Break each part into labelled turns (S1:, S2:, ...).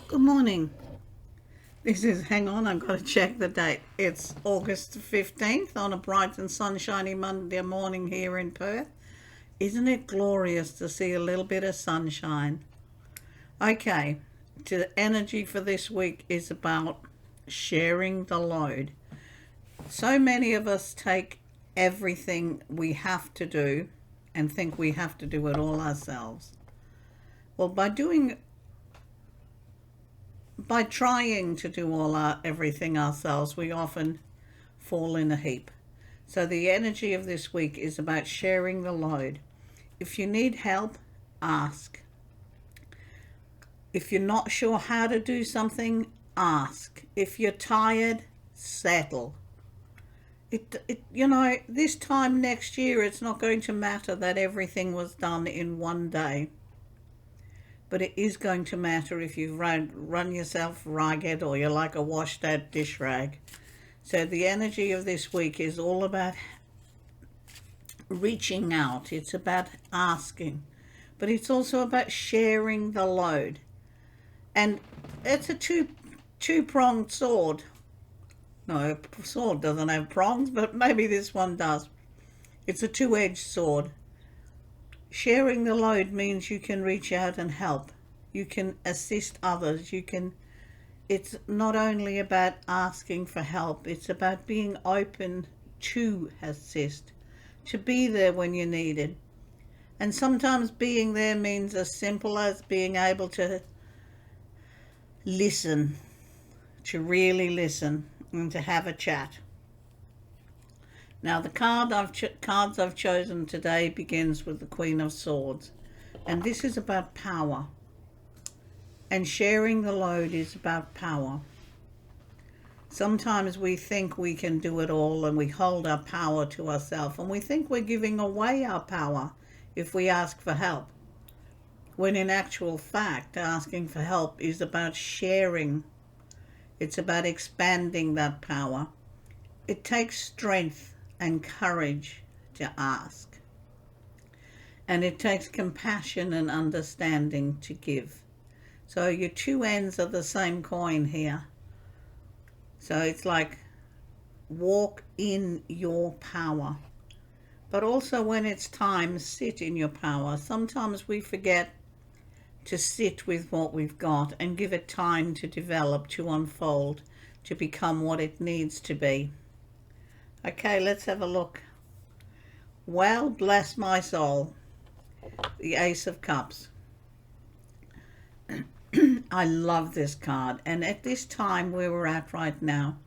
S1: Good morning. Hang on, I've got to check the date. It's August 15th on a bright and sunshiny Monday morning here in Perth. Isn't it glorious to see a little bit of sunshine? Okay, the energy for this week is about sharing the load. So many of us take everything we have to do and think we have to do it all ourselves. Well, by trying to do everything ourselves, we often fall in a heap. So the energy of this week is about sharing the load. If you need help, ask. If you're not sure how to do something, ask. If you're tired, settle. This time next year, it's not going to matter that everything was done in one day. But it is going to matter if you've run yourself ragged or you're like a washed out dish rag. So the energy of this week is all about reaching out. It's about asking. But it's also about sharing the load. And it's a two-pronged sword. No, a sword doesn't have prongs, but maybe this one does. It's a two-edged sword. Sharing the load means you can reach out and help. You can assist others. It's not only about asking for help, it's about being open to assist, to be there when you need it. And sometimes being there means as simple as being able to listen, to really listen, and to have a chat. Now, the cards I've chosen today begins with the Queen of Swords. And this is about power. And sharing the load is about power. Sometimes we think we can do it all and we hold our power to ourselves. And we think we're giving away our power if we ask for help. When in actual fact, asking for help is about sharing. It's about expanding that power. It takes strength and courage to ask. And it takes compassion and understanding to give. So your two ends are the same coin here. So it's like walk in your power. But also when it's time, sit in your power. Sometimes we forget to sit with what we've got and give it time to develop, to unfold, to become what it needs to be. Okay, let's have a look. Well, bless my soul. The Ace of Cups. I love this card. And at this time where we're at right now,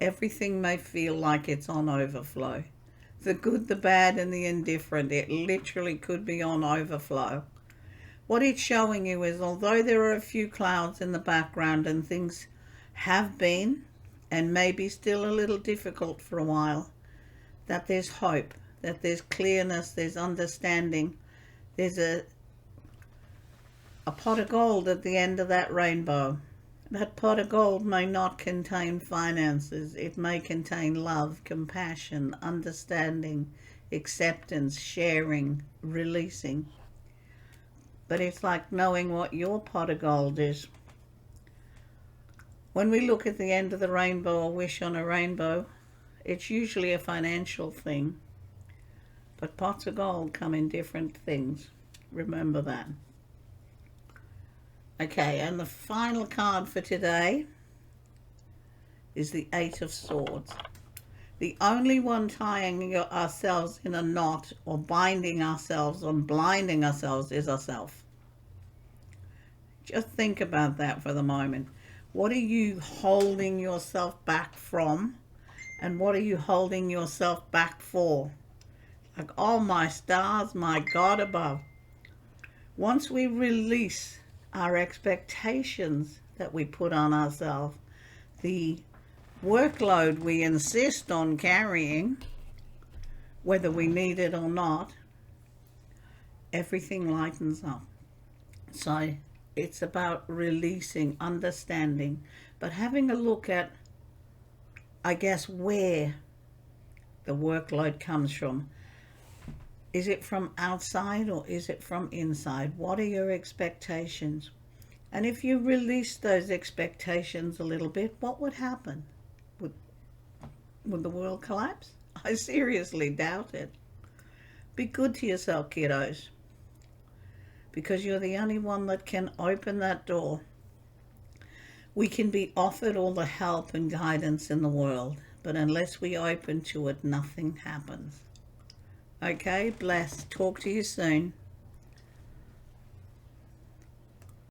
S1: everything may feel like it's on overflow. The good, the bad, and the indifferent. It literally could be on overflow. What it's showing you is, although there are a few clouds in the background and things have been and maybe still a little difficult for a while, that there's hope, that there's clearness, there's understanding. There's a pot of gold at the end of that rainbow. That pot of gold may not contain finances. It may contain love, compassion, understanding, acceptance, sharing, releasing. But it's like knowing what your pot of gold is. When we look at the end of the rainbow or wish on a rainbow, it's usually a financial thing. But pots of gold come in different things. Remember that. Okay, and the final card for today is the Eight of Swords. The only one tying ourselves in a knot or binding ourselves or blinding ourselves is ourselves. Just think about that for the moment. What are you holding yourself back from? And what are you holding yourself back for? Like, oh my stars, my God above. Once we release our expectations that we put on ourselves, the workload we insist on carrying, whether we need it or not, everything lightens up. So it's about releasing, understanding, but having a look at, I guess, where the workload comes from. Is it from outside or is it from inside? What are your expectations? And if you release those expectations a little bit, what would happen? Would, would the world collapse? I seriously doubt it. Be good to yourself, kiddos, because you're the only one that can open that door. We can be offered all the help and guidance in the world, but unless we open to it, nothing happens. Okay, bless. Talk to you soon.